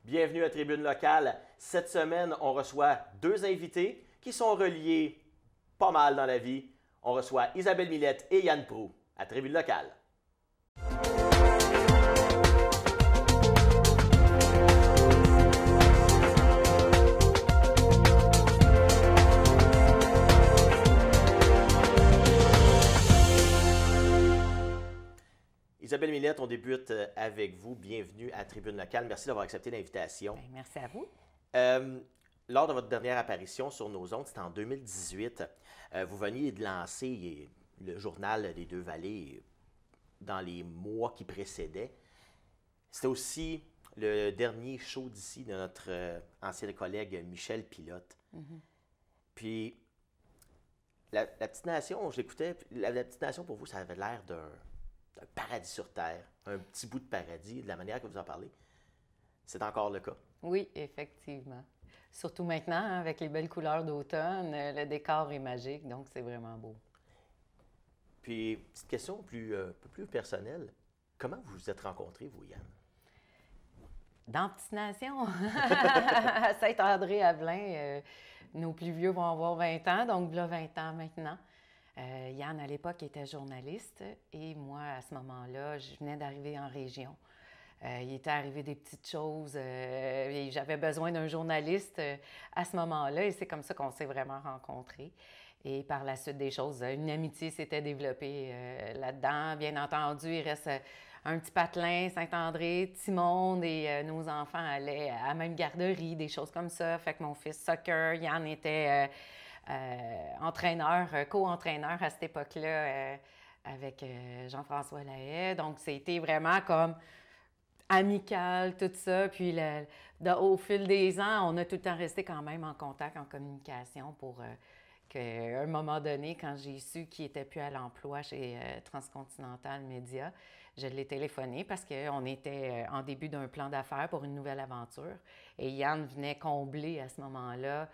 Bienvenue à Tribune Locale. Cette semaine, on reçoit deux invités qui sont reliés pas mal dans la vie. On reçoit Isabelle Millette et Yann Proulx à Tribune Locale. Isabelle Millette, on débute avec vous. Bienvenue à Tribune Locale. Merci d'avoir accepté l'invitation. Bien, merci à vous. Lors de votre dernière apparition sur nos ondes, c'était en 2018, vous veniez de lancer le journal des Deux-Vallées dans les mois qui précédaient. C'était aussi le dernier show d'ici de notre ancien collègue Michel Pilote. Puis, la Petite Nation, je l'écoutais, la Petite Nation, pour vous, ça avait l'air d'un paradis sur Terre, un petit bout de paradis, de la manière que vous en parlez. C'est encore le cas? Oui, effectivement. Surtout maintenant, hein, avec les belles couleurs d'automne, le décor est magique, donc c'est vraiment beau. Puis, petite question un peu plus personnelle. Comment vous vous êtes rencontrés, vous, Yann? Dans Petite Nation, à Saint-André-Avelin, nos plus vieux vont avoir 20 ans, donc là, 20 ans maintenant. Yann, à l'époque, était journaliste et moi, à ce moment-là, je venais d'arriver en région. Il était arrivé des petites choses et j'avais besoin d'un journaliste à ce moment-là et c'est comme ça qu'on s'est vraiment rencontrés. Et par la suite des choses, une amitié s'était développée là-dedans. Bien entendu, il reste un petit patelin, Saint-André, petit monde et nos enfants allaient à la même garderie, des choses comme ça. Fait que mon fils soccer, Yann était... entraîneur, co-entraîneur à cette époque-là avec Jean-François Lahaye. Donc, c'était vraiment comme amical, tout ça. Puis, au fil des ans, on a tout le temps resté quand même en contact, en communication pour qu'à un moment donné, quand j'ai su qu'il n'était plus à l'emploi chez Transcontinental Média, je l'ai téléphoné parce qu'on était en début d'un plan d'affaires pour une nouvelle aventure. Et Yann venait combler à ce moment-là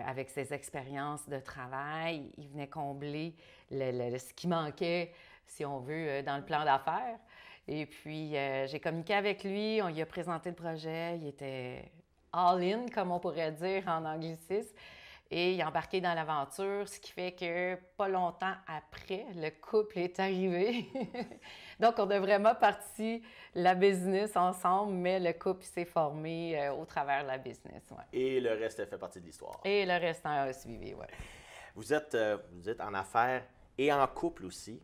avec ses expériences de travail, il venait combler ce qui manquait, si on veut, dans le plan d'affaires. Et puis, j'ai communiqué avec lui, on lui a présenté le projet, il était all-in, comme on pourrait dire en anglicisme, et il a embarqué dans l'aventure, ce qui fait que pas longtemps après, le couple est arrivé. Donc, on a vraiment parti la business ensemble, mais le couple s'est formé au travers de la business. Ouais. Et le reste fait partie de l'histoire. Et le restant a suivi, oui. Vous êtes en affaires et en couple aussi.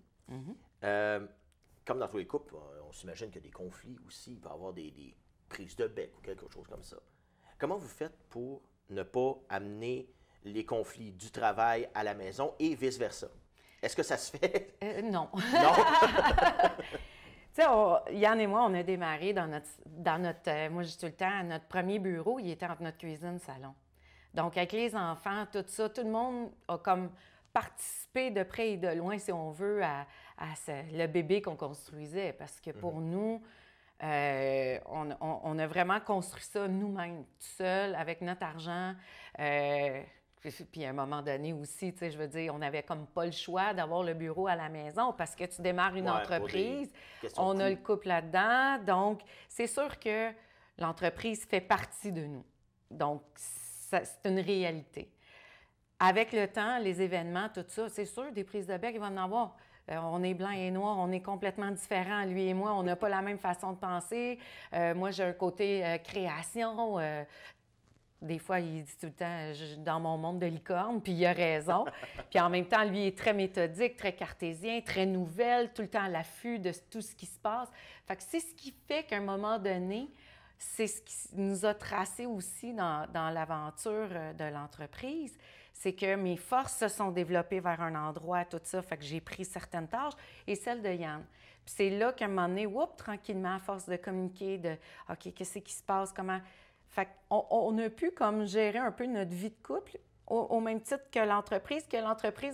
Comme dans tous les couples, on s'imagine qu'il y a des conflits aussi. Il peut y avoir des prises de bec ou quelque chose comme ça. Comment vous faites pour ne pas amener les conflits du travail à la maison et vice-versa? Est-ce que ça se fait? Non. Non? Tu sais, Yann et moi, on a démarré dans notre moi je dis tout le temps, notre premier bureau, il était entre notre cuisine et salon. Donc, avec les enfants, tout ça, tout le monde a comme participé de près et de loin, si on veut, à le bébé qu'on construisait. Parce que pour nous, on a vraiment construit ça nous-mêmes, tout seul, avec notre argent. Puis à un moment donné aussi, tu sais, je veux dire, on n'avait comme pas le choix d'avoir le bureau à la maison parce que tu démarres une entreprise, on a le couple là-dedans, donc c'est sûr que l'entreprise fait partie de nous. Donc, c'est une réalité. Avec le temps, les événements, tout ça, c'est sûr, des prises de bec, il va en avoir. On est blanc et noir, on est complètement différents, lui et moi, on n'a pas la même façon de penser. Moi, j'ai un côté création. Des fois, il dit tout le temps, dans mon monde de licorne, puis il a raison. Puis en même temps, lui est très méthodique, très cartésien, très nouvelle, tout le temps à l'affût de tout ce qui se passe. Fait que c'est ce qui fait qu'à un moment donné, c'est ce qui nous a tracé aussi dans l'aventure de l'entreprise. C'est que mes forces se sont développées vers un endroit, tout ça, fait que j'ai pris certaines tâches et celles de Yann. Puis c'est là qu'à un moment donné, tranquillement, à force de communiquer, de « OK, qu'est-ce qui se passe, comment… » Fait qu'on a pu comme gérer un peu notre vie de couple au même titre que l'entreprise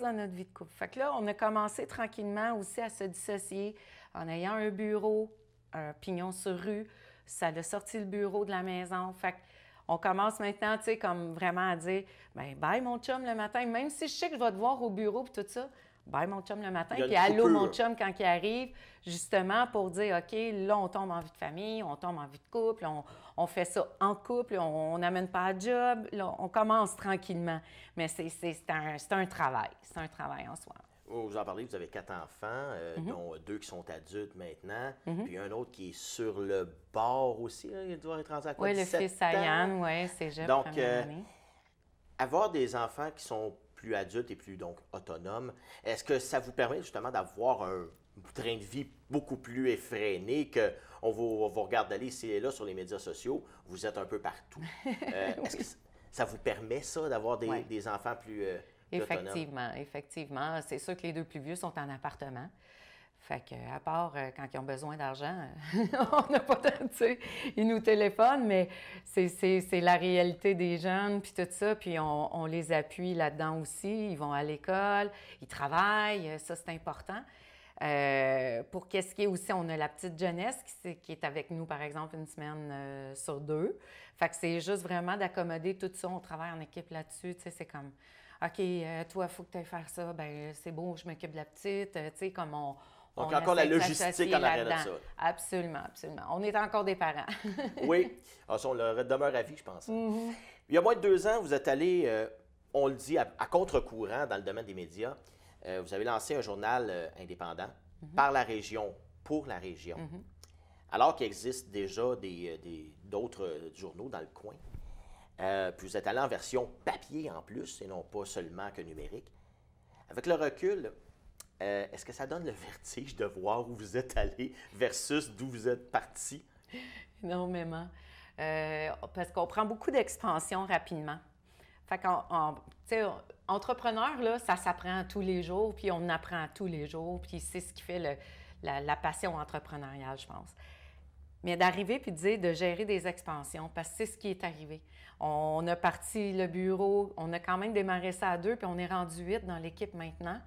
dans notre vie de couple. Fait que là, on a commencé tranquillement aussi à se dissocier en ayant un bureau, un pignon sur rue. Ça a sorti le bureau de la maison. Fait qu'on commence maintenant, tu sais, comme vraiment à dire « Bien, bye mon chum le matin, même si je sais que je vais te voir au bureau et tout ça, bye mon chum le matin, Il y a une puis allô coupure. mon chum quand il arrive, justement pour dire, OK, là, on tombe en vie de famille, on tombe en vie de couple, on fait ça en couple, on n'amène pas à job, là, on commence tranquillement. Mais c'est un travail, c'est un travail en soi. Vous en parlez, vous avez 4 enfants, dont 2 qui sont adultes maintenant, puis un autre qui est sur le bord aussi, là, il doit être rendu à quoi, Oui, le 17 fils ans? à Yann, oui, cégep, Donc, première année. avoir des enfants qui sont plus adultes et plus donc autonomes, est-ce que ça vous permet justement d'avoir un train de vie beaucoup plus effréné que on vous regarde d'aller ici et là sur les médias sociaux, vous êtes un peu partout. Est-ce que ça vous permet ça d'avoir Ouais. des enfants plus autonomes? Effectivement, effectivement. C'est sûr que les deux plus vieux sont en appartement. Fait que, à part quand ils ont besoin d'argent, on n'a pas de, tu sais, ils nous téléphonent, mais c'est la réalité des jeunes, puis tout ça, puis on les appuie là-dedans aussi. Ils vont à l'école, ils travaillent, ça c'est important. Pour qu'est-ce qui est aussi, on a la petite jeunesse qui est avec nous, par exemple, une semaine sur 2. Fait que c'est juste vraiment d'accommoder tout ça. On travaille en équipe là-dessus, tu sais, c'est comme, OK, toi, il faut que tu ailles faire ça, ben c'est beau, je m'occupe de la petite, tu sais, comme on... Donc, on encore la essaie de logistique s'associer en arrière de là-dedans. ça. Absolument, absolument. On est encore des parents. Oui, ah, ça, on le demeure à vie, je pense. Mm-hmm. Il y a moins de 2 ans, vous êtes allé, on le dit, à contre-courant dans le domaine des médias. Vous avez lancé un journal indépendant par la région, pour la région, alors qu'il existe déjà d'autres journaux dans le coin. Puis vous êtes allé en version papier en plus, et non pas seulement que numérique. Avec le recul, est-ce que ça donne le vertige de voir où vous êtes allé versus d'où vous êtes parti? Énormément. Parce qu'on prend beaucoup d'expansion rapidement. Fait qu'en, tu sais, entrepreneur, là, ça s'apprend tous les jours, puis on apprend tous les jours, puis c'est ce qui fait la passion entrepreneuriale, je pense. Mais d'arriver puis de dire de gérer des expansions, parce que c'est ce qui est arrivé. On a parti le bureau, on a quand même démarré ça à 2, puis on est rendu 8 dans l'équipe maintenant.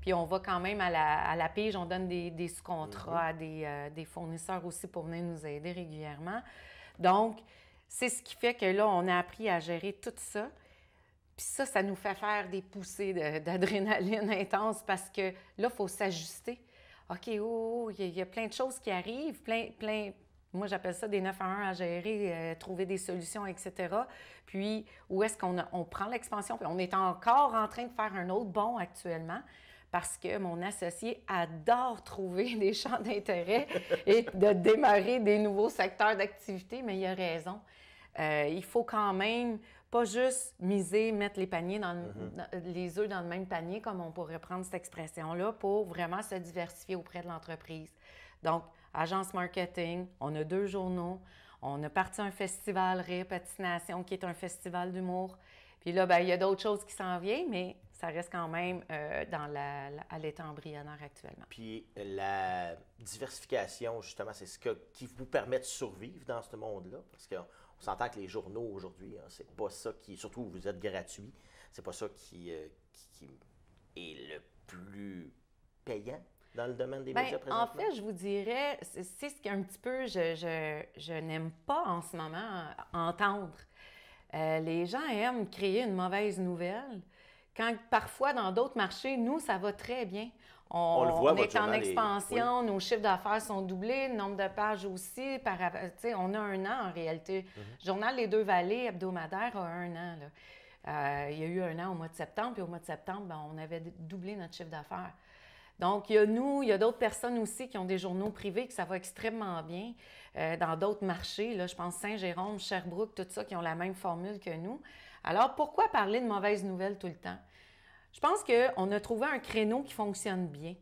Puis on va quand même à la pige, on donne des sous-contrats à des fournisseurs aussi pour venir nous aider régulièrement. Donc, c'est ce qui fait que là, on a appris à gérer tout ça. Puis ça nous fait faire des poussées d'adrénaline intense parce que là, il faut s'ajuster. OK, il y a plein de choses qui arrivent, moi, j'appelle ça des 911 à gérer, trouver des solutions, etc. Puis, où est-ce qu'on prend l'expansion? Puis, on est encore en train de faire un autre bond actuellement parce que mon associé adore trouver des champs d'intérêt et de démarrer des nouveaux secteurs d'activité, mais il a raison. Il faut quand même pas juste miser, mettre les œufs dans le même panier, comme on pourrait prendre cette expression-là, pour vraiment se diversifier auprès de l'entreprise. Donc, agence marketing, on a 2 journaux, on a parti un festival Répatination qui est un festival d'humour. Puis là, bien, il y a d'autres choses qui s'en viennent, mais ça reste quand même à l'état embryonnaire actuellement. Puis la diversification, justement, c'est qui vous permet de survivre dans ce monde-là. Parce qu'on s'entend que les journaux aujourd'hui, hein, c'est pas ça qui, surtout vous êtes gratuit, c'est pas ça qui est le plus payant dans le domaine des médias présentement. En fait, je vous dirais, c'est ce qu'un petit peu je n'aime pas en ce moment entendre. Les gens aiment créer une mauvaise nouvelle. Quand parfois, dans d'autres marchés, nous, ça va très bien. On le voit, on est en expansion, oui. Nos chiffres d'affaires sont doublés, le nombre de pages aussi. On a 1 an en réalité. Le journal Les Deux Vallées hebdomadaire a 1 an. Là. Il y a eu 1 an au mois de septembre, puis au mois de septembre, on avait doublé notre chiffre d'affaires. Donc, il y a d'autres personnes aussi qui ont des journaux privés que ça va extrêmement bien dans d'autres marchés. Là, je pense Saint-Jérôme, Sherbrooke, tout ça, qui ont la même formule que nous. Alors, pourquoi parler de mauvaises nouvelles tout le temps? Je pense qu'on a trouvé un créneau qui fonctionne bien.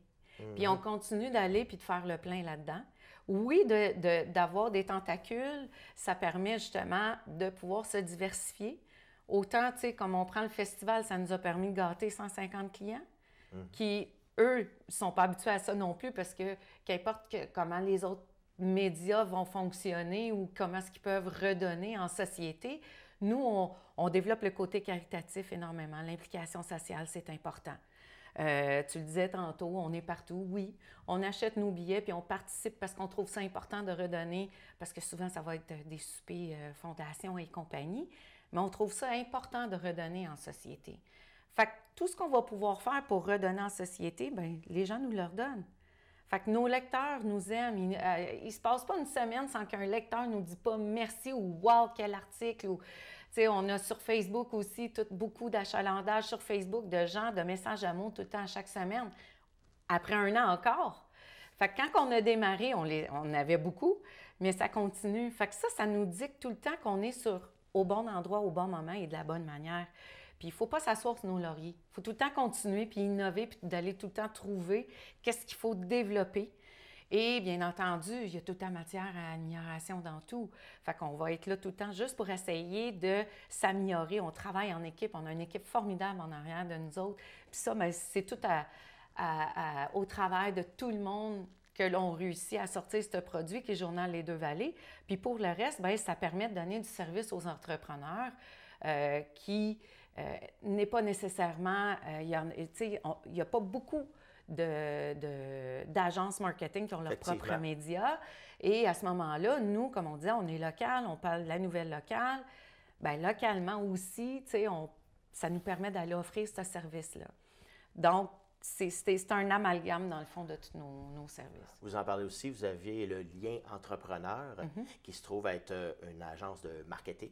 Puis on continue d'aller puis de faire le plein là-dedans. Oui, d'avoir des tentacules, ça permet justement de pouvoir se diversifier. Autant, tu sais, comme on prend le festival, ça nous a permis de gâter 150 clients qui, eux, ne sont pas habitués à ça non plus parce que qu'importe comment les autres médias vont fonctionner ou comment est-ce qu'ils peuvent redonner en société, nous, on développe le côté caritatif énormément. L'implication sociale, c'est important. Tu le disais tantôt, on est partout, oui. On achète nos billets puis on participe parce qu'on trouve ça important de redonner, parce que souvent, ça va être des soupers, fondations et compagnie, mais on trouve ça important de redonner en société. Fait que tout ce qu'on va pouvoir faire pour redonner en société, bien, les gens nous le redonnent. Fait que nos lecteurs nous aiment. Il ne se passe pas une semaine sans qu'un lecteur ne nous dise pas merci ou wow, quel article. Ou, on a sur Facebook aussi beaucoup d'achalandage sur Facebook de gens, de messages d'amour tout le temps, chaque semaine. Après un an encore. Fait que quand on a démarré, on avait beaucoup, mais ça continue. Fait que ça nous dicte tout le temps qu'on est au bon endroit, au bon moment et de la bonne manière. Puis il ne faut pas s'asseoir sur nos lauriers. Il faut tout le temps continuer, puis innover, puis d'aller tout le temps trouver qu'est-ce qu'il faut développer. Et bien entendu, il y a tout le temps matière à amélioration dans tout. Fait qu'on va être là tout le temps juste pour essayer de s'améliorer. On travaille en équipe, on a une équipe formidable en arrière de nous autres. Puis ça, bien, c'est tout au travail de tout le monde que l'on réussit à sortir ce produit qui est Journal Les Deux-Vallées. Puis pour le reste, bien, ça permet de donner du service aux entrepreneurs qui n'est pas nécessairement... il n'y a pas beaucoup d'agences marketing qui ont leurs propres médias. Et à ce moment-là, nous, comme on dit, on est local, on parle de la nouvelle locale. Bien, localement aussi, ça nous permet d'aller offrir ce service-là. Donc, c'est un amalgame, dans le fond, de tous nos services. Vous en parlez aussi, vous aviez le lien entrepreneur qui se trouve être une agence de marketing.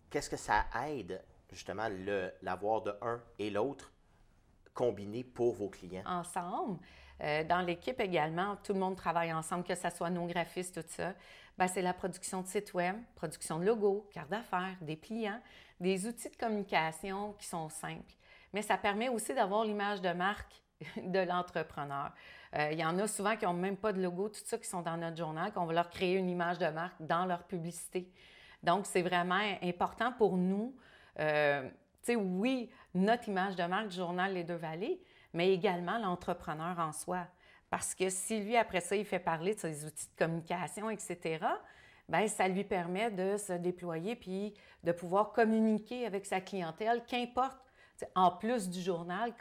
Qu'est-ce que ça aide, justement, l'avoir de un et l'autre combiné pour vos clients? Ensemble. Dans l'équipe également, tout le monde travaille ensemble, que ce soit nos graphistes, tout ça. Bien, c'est la production de sites web, production de logos, cartes d'affaires, des pliants, des outils de communication qui sont simples. Mais ça permet aussi d'avoir l'image de marque de l'entrepreneur. Il y en a souvent qui n'ont même pas de logo, tout ça, qui sont dans notre journal, qu'on va leur créer une image de marque dans leur publicité. Donc, c'est vraiment important pour nous. Oui, notre image de marque du journal Les Deux-Vallées, mais également l'entrepreneur en soi. Parce que si lui, après ça, il fait parler de ses outils de communication, etc., bien, ça lui permet de se déployer puis de pouvoir communiquer avec sa clientèle, qu'importe. En plus du journal,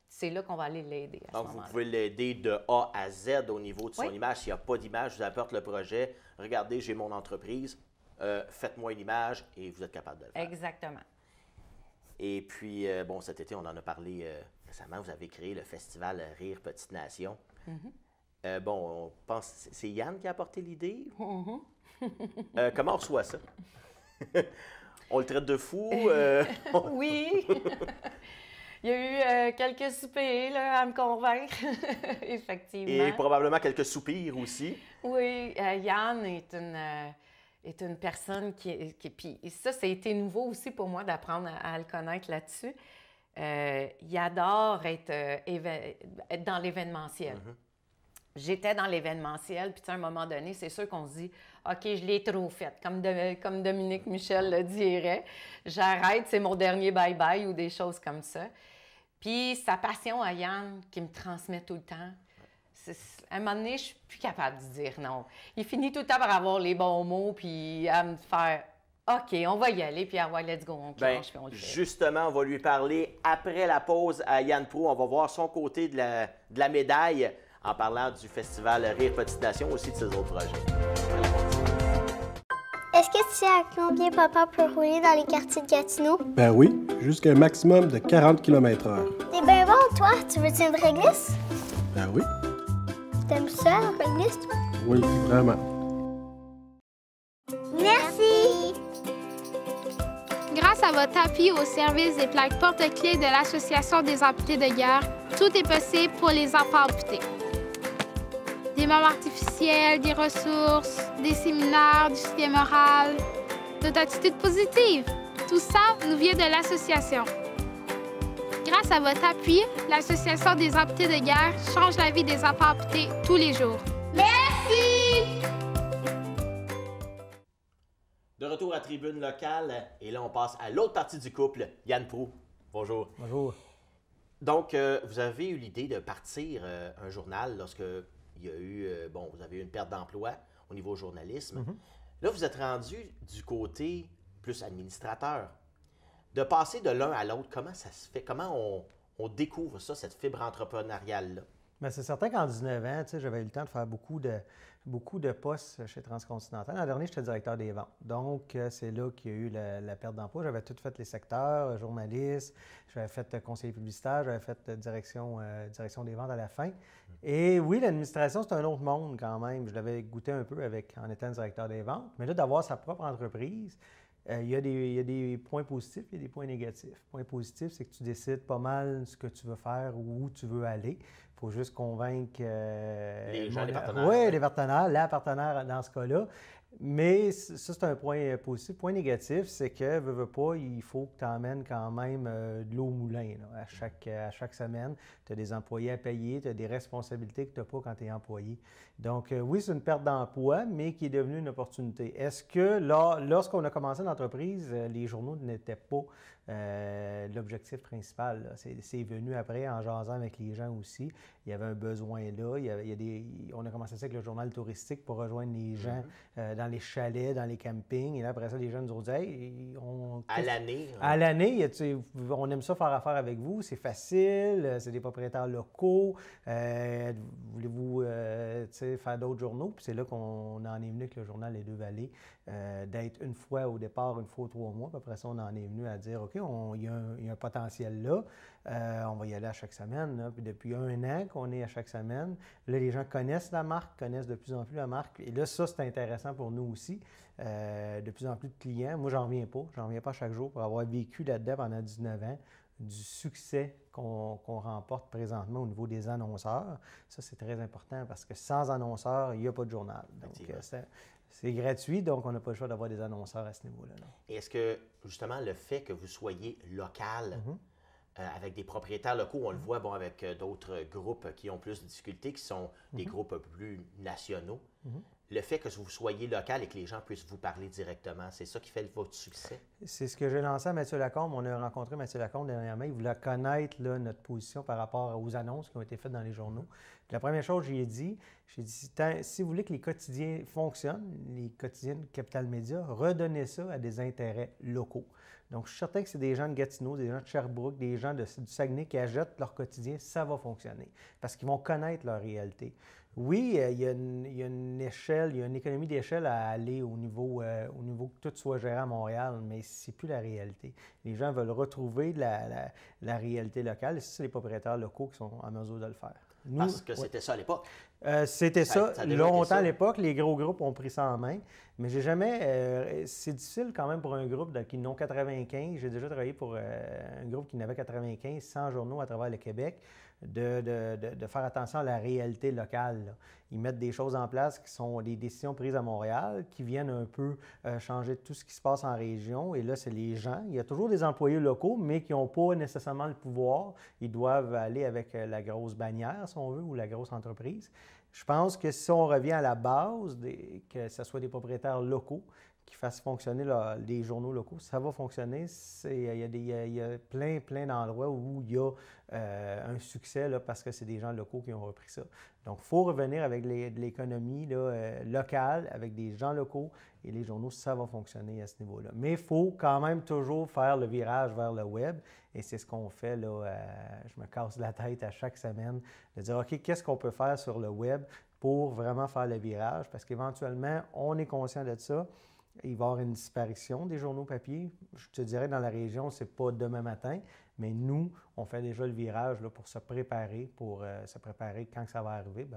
c'est là qu'on va aller l'aider à ce moment-là. Donc, vous pouvez l'aider de A à Z au niveau de son image. S'il n'y a pas d'image, je vous apporte le projet. Regardez, j'ai mon entreprise. Faites-moi une image et vous êtes capable de le faire. Exactement. Et puis, cet été, on en a parlé récemment. Vous avez créé le festival Rire Petite Nation. On pense, c'est Yann qui a apporté l'idée. Comment on reçoit ça? On le traite de fou? Oui! Il y a eu quelques soupers là, à me convaincre, effectivement. Et probablement quelques soupirs aussi. Oui, Yann est une personne qui puis ça a été nouveau aussi pour moi d'apprendre à le connaître là-dessus. Il adore être dans l'événementiel. J'étais dans l'événementiel, puis à un moment donné, c'est sûr qu'on se dit « OK, je l'ai trop faite », comme Dominique Michel le dirait. J'arrête, c'est mon dernier bye-bye ou des choses comme ça. Puis sa passion à Yann qui me transmet tout le temps, à un moment donné, je ne suis plus capable de dire non. Il finit tout le temps par avoir les bons mots, puis à me faire « OK, on va y aller, puis let's go, on clenche, puis on le fait. » Justement, on va lui parler après la pause à Yann Proulx. On va voir son côté de la médaille en parlant du festival Rire Petite Nation, aussi de ses autres projets. Est-ce que tu sais à combien papa peut rouler dans les quartiers de Gatineau? Ben oui, jusqu'à un maximum de 40 km/h. T'es bien bon, toi. Tu veux-tu une vraie glisse? Ben oui. T'aimes ça, la vraie glisse, toi? Oui, vraiment. Merci! Grâce à votre appui au service des plaques porte-clés de l'Association des amputés de guerre, tout est possible pour les enfants amputés. Des moments artificiels, des ressources, des séminaires, du soutien moral, notre attitude positive. Tout ça nous vient de l'association. Grâce à votre appui, l'Association des amputés de guerre change la vie des enfants amputés tous les jours. Merci! De retour à Tribune locale, et là, on passe à l'autre partie du couple, Yann Proulx. Bonjour. Bonjour. Donc, vous avez eu l'idée de partir un journal lorsque il y a eu, vous avez eu une perte d'emploi au niveau journalisme. Là, vous êtes rendu du côté plus administrateur. De passer de l'un à l'autre, comment ça se fait? Comment on découvre ça, cette fibre entrepreneuriale-là? Mais c'est certain qu'en 19 ans, j'avais eu le temps de faire beaucoup de postes chez Transcontinental. L'an dernier, j'étais directeur des ventes. Donc, c'est là qu'il y a eu la perte d'emploi. J'avais tout fait les secteurs, journaliste, j'avais fait conseiller publicitaire, j'avais fait direction des ventes à la fin. Et oui, l'administration, c'est un autre monde quand même. Je l'avais goûté un peu en étant directeur des ventes. Mais là, d'avoir sa propre entreprise, il y a des points positifs et des points négatifs. Point positif, c'est que tu décides pas mal ce que tu veux faire ou où tu veux aller. Il faut juste convaincre les gens, les partenaires. Oui, les partenaires, la partenaire dans ce cas-là. Mais ça, c'est un point positif. Point négatif, c'est que, veux pas, il faut que tu emmènes quand même de l'eau au moulin là, à chaque semaine. Tu as des employés à payer, tu as des responsabilités que tu n'as pas quand tu es employé. Donc, oui, c'est une perte d'emploi, mais qui est devenue une opportunité. Est-ce que lorsqu'on a commencé l'entreprise, les journaux n'étaient pas l'objectif principal, là? C'est venu après en jasant avec les gens aussi. Il y avait un besoin là. On a commencé ça avec le journal touristique pour rejoindre les gens dans les chalets, dans les campings. Et là, après ça, les gens nous ont dit hey, à l'année. À l'année, on aime ça faire affaire avec vous. C'est facile, c'est des propriétaires locaux. Voulez-vous faire d'autres journaux? Puis c'est là qu'on en est venu avec le journal Les Deux Vallées, d'être une fois au départ, une fois aux 3 mois. Puis après ça, on en est venu à dire OK, il y a un potentiel là. On va y aller à chaque semaine. Là. Puis depuis 1 an qu'on est à chaque semaine, là, les gens connaissent la marque, connaissent de plus en plus la marque. Et là, ça, c'est intéressant pour nous aussi. De plus en plus de clients. Moi, j'en reviens pas. J'en reviens pas chaque jour pour avoir vécu là-dedans pendant 19 ans du succès qu'on remporte présentement au niveau des annonceurs. Ça, c'est très important parce que sans annonceurs, il n'y a pas de journal. Donc, c'est gratuit, donc on n'a pas le choix d'avoir des annonceurs à ce niveau-là. Là. Et est-ce que, justement, le fait que vous soyez local, avec des propriétaires locaux, on le voit avec d'autres groupes qui ont plus de difficultés, qui sont des groupes un peu plus nationaux, le fait que vous soyez local et que les gens puissent vous parler directement, c'est ça qui fait votre succès? C'est ce que j'ai lancé à Mathieu Lacombe. On a rencontré Mathieu Lacombe dernièrement. Il voulait connaître là, notre position par rapport aux annonces qui ont été faites dans les journaux. Puis la première chose que j'ai dit, si vous voulez que les quotidiens fonctionnent, les quotidiens de Capital Média, redonnez ça à des intérêts locaux. Donc, je suis certain que c'est des gens de Gatineau, des gens de Sherbrooke, des gens du Saguenay qui achètent leur quotidien, ça va fonctionner parce qu'ils vont connaître leur réalité. Oui, il y a une échelle, il y a une économie d'échelle à aller au niveau que tout soit géré à Montréal, mais c'est plus la réalité. Les gens veulent retrouver la réalité locale et c'est les propriétaires locaux qui sont en mesure de le faire. Nous, parce que c'était ça à l'époque. C'était ça. Longtemps à l'époque, les gros groupes ont pris ça en main, mais j'ai jamais... c'est difficile quand même pour un groupe qui n'ont 95. J'ai déjà travaillé pour un groupe qui n'avait 95, 100 journaux à travers le Québec, de faire attention à la réalité locale. Là. Ils mettent des choses en place qui sont des décisions prises à Montréal, qui viennent un peu changer tout ce qui se passe en région. Et là, c'est les gens. Il y a toujours des employés locaux, mais qui n'ont pas nécessairement le pouvoir. Ils doivent aller avec la grosse bannière, si on veut, ou la grosse entreprise. Je pense que si on revient à la base, que ce soit des propriétaires locaux qui fassent fonctionner les journaux locaux, ça va fonctionner. Il y a plein d'endroits où il y a un succès là, parce que c'est des gens locaux qui ont repris ça. Donc, il faut revenir avec de l'économie locale, avec des gens locaux, et les journaux, ça va fonctionner à ce niveau-là. Mais il faut quand même toujours faire le virage vers le web, et c'est ce qu'on fait, là, je me casse la tête à chaque semaine, de dire, OK, qu'est-ce qu'on peut faire sur le web pour vraiment faire le virage? Parce qu'éventuellement, on est conscient de ça. Il va y avoir une disparition des journaux papier. Je te dirais, dans la région, ce n'est pas demain matin, mais nous, on fait déjà le virage là, pour se préparer quand ça va arriver.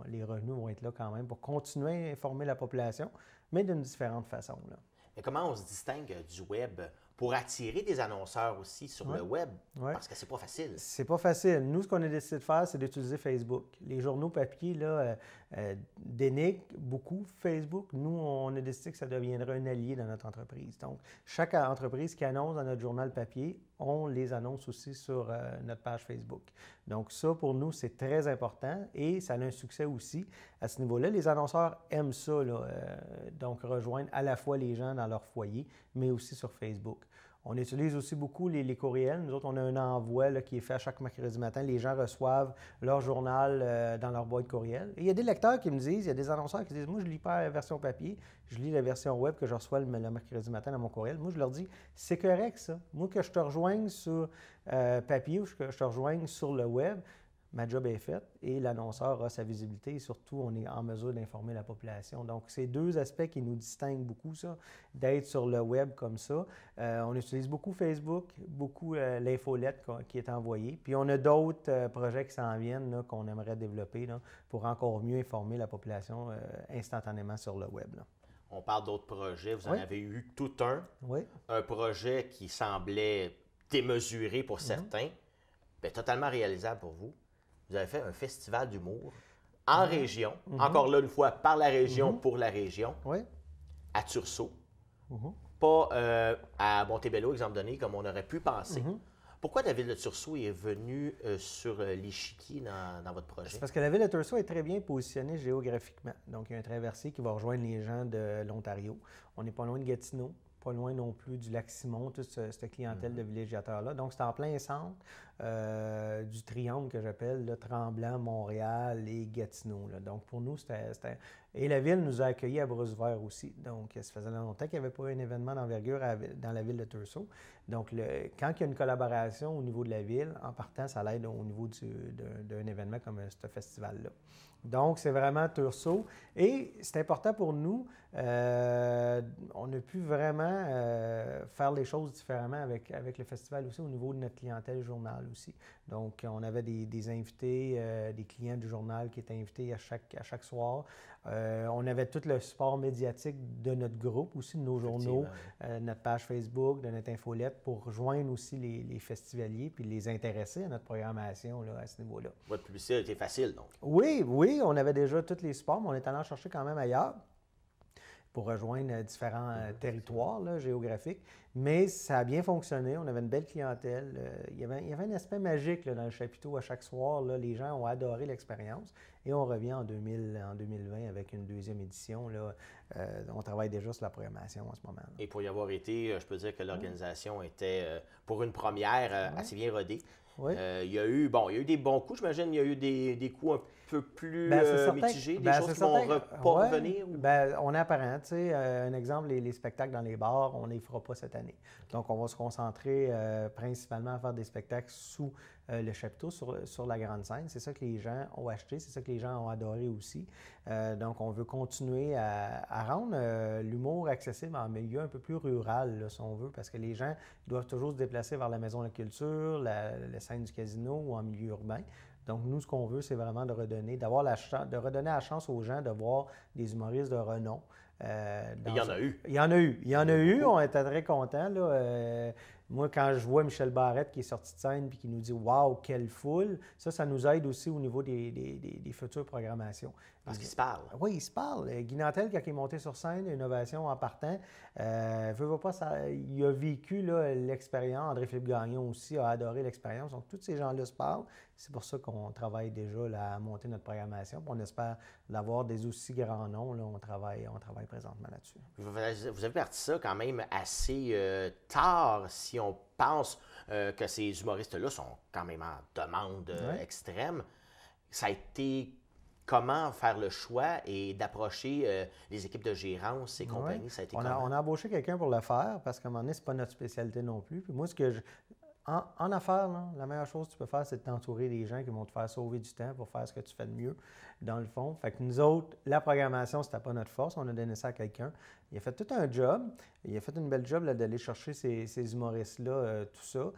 Les revenus vont être là quand même pour continuer à informer la population, mais d'une différente façon. Là. Mais comment on se distingue du web pour attirer des annonceurs aussi sur le web? Parce que c'est pas facile. C'est pas facile. Nous, ce qu'on a décidé de faire, c'est d'utiliser Facebook. Les journaux papier dénigrent beaucoup Facebook. Nous, on a décidé que ça deviendrait un allié dans notre entreprise. Donc, chaque entreprise qui annonce dans notre journal papier, on les annonce aussi sur notre page Facebook. Donc, ça, pour nous, c'est très important et ça a un succès aussi. À ce niveau-là, les annonceurs aiment ça, donc rejoindre à la fois les gens dans leur foyer, mais aussi sur Facebook. On utilise aussi beaucoup les courriels. Nous autres, on a un envoi là, qui est fait à chaque mercredi matin. Les gens reçoivent leur journal dans leur boîte courriel. Et il y a des lecteurs qui me disent, il y a des annonceurs qui disent, moi, je ne lis pas la version papier, je lis la version web que je reçois le mercredi matin dans mon courriel. Moi, je leur dis, c'est correct ça. Moi, que je te rejoigne sur papier ou que je te rejoigne sur le web, ma job est faite et l'annonceur a sa visibilité et surtout, on est en mesure d'informer la population. Donc, c'est deux aspects qui nous distinguent beaucoup, ça, d'être sur le web comme ça. On utilise beaucoup Facebook, beaucoup l'infolette qui est envoyée. Puis, on a d'autres projets qui s'en viennent là, qu'on aimerait développer là, pour encore mieux informer la population instantanément sur le web. Là. On parle d'autres projets. Vous en avez eu tout un. Oui. Un projet qui semblait démesuré pour certains, bien, totalement réalisable pour vous. Vous avez fait un festival d'humour en région, encore là une fois par la région, pour la région, à Tursault. Pas à Montebello, exemple donné, comme on aurait pu penser. Pourquoi la ville de Tursault est venue sur l'échiquier dans votre projet? C'est parce que la ville de Tursault est très bien positionnée géographiquement. Donc, il y a un traversier qui va rejoindre les gens de l'Ontario. On n'est pas loin de Gatineau, pas loin non plus du Lac-Simon, toute cette clientèle de villégiateurs-là. Donc, c'est en plein centre du triangle que j'appelle, là, Tremblant, Montréal et Gatineau. Là. Donc, pour nous, c'était... Et la ville nous a accueillis à bras ouverts aussi. Donc, ça faisait longtemps qu'il n'y avait pas un événement d'envergure dans la ville de Tursault. Donc, quand il y a une collaboration au niveau de la ville, en partant, ça l'aide au niveau d'un événement comme ce festival-là. Donc, c'est vraiment Tursault. Et c'est important pour nous, on a pu vraiment faire les choses différemment avec le festival aussi au niveau de notre clientèle journal aussi. Donc, on avait des invités, des clients du journal qui étaient invités à chaque soir. On avait tout le support médiatique de notre groupe aussi, de nos journaux, notre page Facebook, de notre infolette pour rejoindre aussi les festivaliers puis les intéresser à notre programmation là, à ce niveau-là. Votre publicité a été facile, donc? Oui, on avait déjà tous les supports, mais on est allé en chercher quand même ailleurs pour rejoindre différents territoires là, géographiques. Mais ça a bien fonctionné. On avait une belle clientèle. Il y avait un aspect magique là, dans le chapiteau à chaque soir. Là. Les gens ont adoré l'expérience. Et on revient en 2020 avec une deuxième édition. Là. On travaille déjà sur la programmation en ce moment. Là. Et pour y avoir été, je peux dire que l'organisation était, pour une première, assez bien rodée. Oui. Il y a eu des bons coups, j'imagine. Il y a eu des coups un peu plus mitigés, des choses qui vont pas revenir? Ou... on est apparent. Un exemple, les spectacles dans les bars, on ne les fera pas cette année. Donc, on va se concentrer principalement à faire des spectacles sous le chapiteau, sur la grande scène. C'est ça que les gens ont acheté, c'est ça que les gens ont adoré aussi. Donc, on veut continuer à rendre l'humour accessible en milieu un peu plus rural, là, si on veut, parce que les gens doivent toujours se déplacer vers la Maison de la Culture, la scène du casino ou en milieu urbain. Donc, nous, ce qu'on veut, c'est vraiment de redonner la chance aux gens de voir des humoristes de renom. Il y en a eu. Il y en a eu. On était très contents. Là. Moi, quand je vois Michel Barrette qui est sorti de scène et qui nous dit « Wow, quelle foule », ça nous aide aussi au niveau des futures programmations. Parce qu'ils se parlent. Oui, ils se parlent. Guy Nantel, quand il est monté sur scène, Innovation en partant, il a vécu là, l'expérience. André-Philippe Gagnon aussi a adoré l'expérience. Donc, tous ces gens-là se parlent. C'est pour ça qu'on travaille déjà là, à monter notre programmation. On espère l'avoir des aussi grands noms. Là, on travaille présentement là-dessus. Vous avez parti ça quand même assez tard, si on pense que ces humoristes-là sont quand même en demande extrême. Ça a été comment faire le choix et d'approcher les équipes de gérance et compagnie? Ça a été on a embauché quelqu'un pour le faire parce qu'à un moment donné, ce n'est pas notre spécialité non plus. Puis moi, en affaires, là, la meilleure chose que tu peux faire, c'est de t'entourer des gens qui vont te faire sauver du temps pour faire ce que tu fais de mieux, dans le fond. Fait que nous autres, la programmation, c'était pas notre force. On a donné ça à quelqu'un. Il a fait tout un job. Il a fait une belle job là, d'aller chercher ces humoristes-là, tout ça.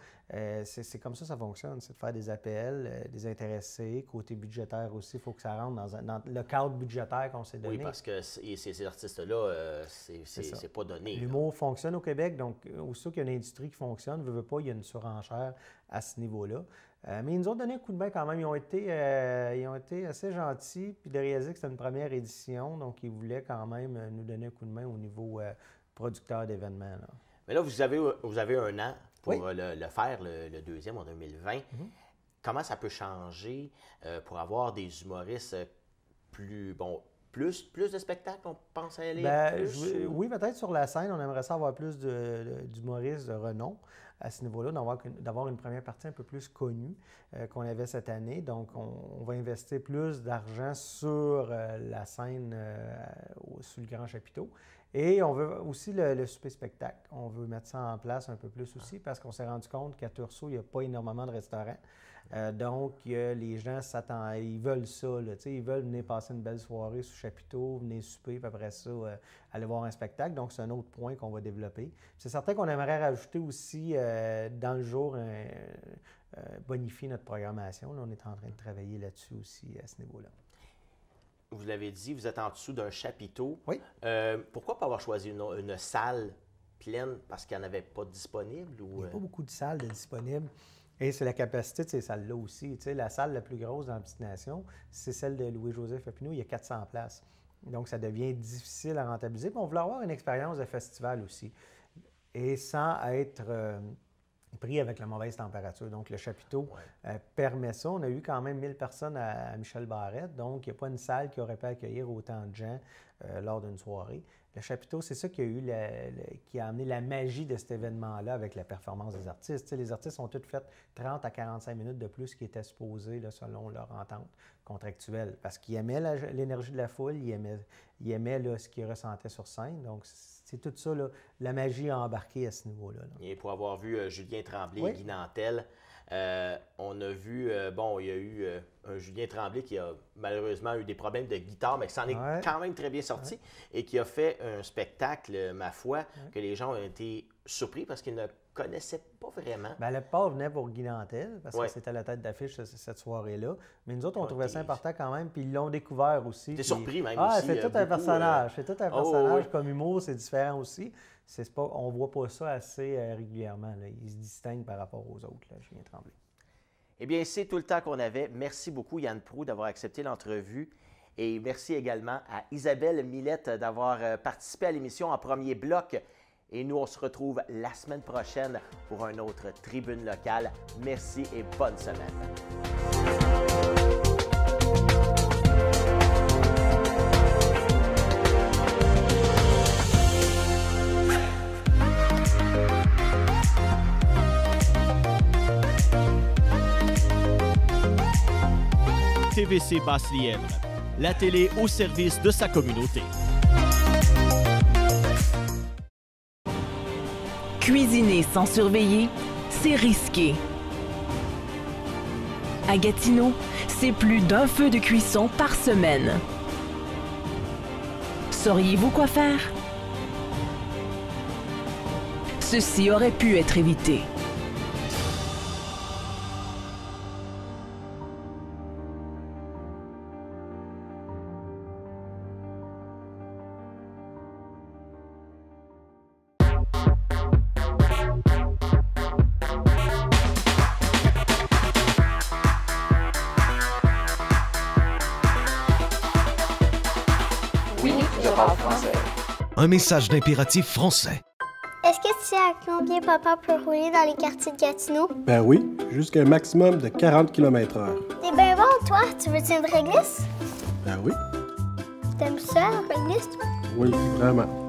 C'est comme ça fonctionne. C'est de faire des appels, des intéressés. Côté budgétaire aussi, il faut que ça rentre dans le cadre budgétaire qu'on s'est donné. Oui, parce que ces artistes-là, c'est pas donné. L'humour fonctionne au Québec. Donc, aussitôt qu'il y a une industrie qui fonctionne, veut pas, il y a une surenchère à ce niveau-là. Mais ils nous ont donné un coup de main quand même. Ils ont été assez gentils, puis de réaliser que c'était une première édition, donc ils voulaient quand même nous donner un coup de main au niveau producteur d'événements. Là. Mais là, vous avez un an pour le faire, le deuxième en 2020. Comment ça peut changer pour avoir des humoristes plus de spectacles, on pense à aller Oui, peut-être sur la scène, on aimerait ça avoir plus d'humoristes de renom à ce niveau-là, d'avoir une première partie un peu plus connue qu'on avait cette année. Donc, on va investir plus d'argent sur la scène sous le grand chapiteau. Et on veut aussi le souper-spectacle. On veut mettre ça en place un peu plus aussi parce qu'on s'est rendu compte qu'à Tursault, il n'y a pas énormément de restaurants. Donc, les gens s'attendent, ils veulent ça, là, ils veulent venir passer une belle soirée sous chapiteau, venir souper, puis après ça, aller voir un spectacle. Donc, c'est un autre point qu'on va développer. C'est certain qu'on aimerait rajouter aussi, dans le jour, bonifier notre programmation. Là, on est en train de travailler là-dessus aussi, à ce niveau-là. Vous l'avez dit, vous êtes en dessous d'un chapiteau. Oui. Pourquoi pas avoir choisi une salle pleine parce qu'il n'y en avait pas de disponible? Ou... Il n'y a pas beaucoup de salles disponibles. Et c'est la capacité de ces salles-là aussi. Tu sais, la salle la plus grosse dans la Petite Nation, c'est celle de Louis-Joseph Papineau. Il y a 400 places. Donc, ça devient difficile à rentabiliser. Puis on voulait avoir une expérience de festival aussi. Et sans être pris avec la mauvaise température. Donc, le chapiteau permet ça. On a eu quand même 1000 personnes à Michel Barrette. Donc, il n'y a pas une salle qui aurait pu accueillir autant de gens lors d'une soirée. Le chapiteau, c'est ça qui a amené la magie de cet événement-là avec la performance des artistes. Tu sais, les artistes ont tous fait 30 à 45 minutes de plus qui étaient supposés là, selon leur entente contractuelle. Parce qu'ils aimaient l'énergie de la foule, ils aimaient là, ce qu'ils ressentaient sur scène. Donc, c'est tout ça, là, la magie a embarqué à ce niveau-là. Et pour avoir vu Julien Tremblay et Guy Nantel, on a vu, il y a eu un Julien Tremblay qui a malheureusement eu des problèmes de guitare, mais qui s'en est quand même très bien sorti et qui a fait un spectacle, ma foi, que les gens ont été surpris parce qu'ils ne connaissaient pas vraiment. Bien, le port venait pour Guy Nantel parce que c'était la tête d'affiche cette soirée-là. Mais nous autres, on trouvait ça important quand même, puis ils l'ont découvert aussi. T'es surpris même aussi. Ah, c'est tout un personnage. C'est tout un personnage. Comme humour, c'est différent aussi. On ne voit pas ça assez régulièrement. Là. Il se distingue par rapport aux autres, là, Julien Tremblay. Eh bien, c'est tout le temps qu'on avait. Merci beaucoup, Yann Proulx, d'avoir accepté l'entrevue. Et merci également à Isabelle Millette d'avoir participé à l'émission en premier bloc. Et nous, on se retrouve la semaine prochaine pour un autre Tribune locale. Merci et bonne semaine. TVC Basse-Lièvre, la télé au service de sa communauté. Cuisiner sans surveiller, c'est risqué. À Gatineau, c'est plus d'un feu de cuisson par semaine. Sauriez-vous quoi faire? Ceci aurait pu être évité. Un message d'impératif français. Est-ce que tu sais à combien papa peut rouler dans les quartiers de Gatineau? Ben oui, jusqu'à un maximum de 40 km/h. T'es bien bon, toi. Tu veux-tu une réglisse? Ben oui. T'aimes ça, la réglisse, toi? Oui, vraiment.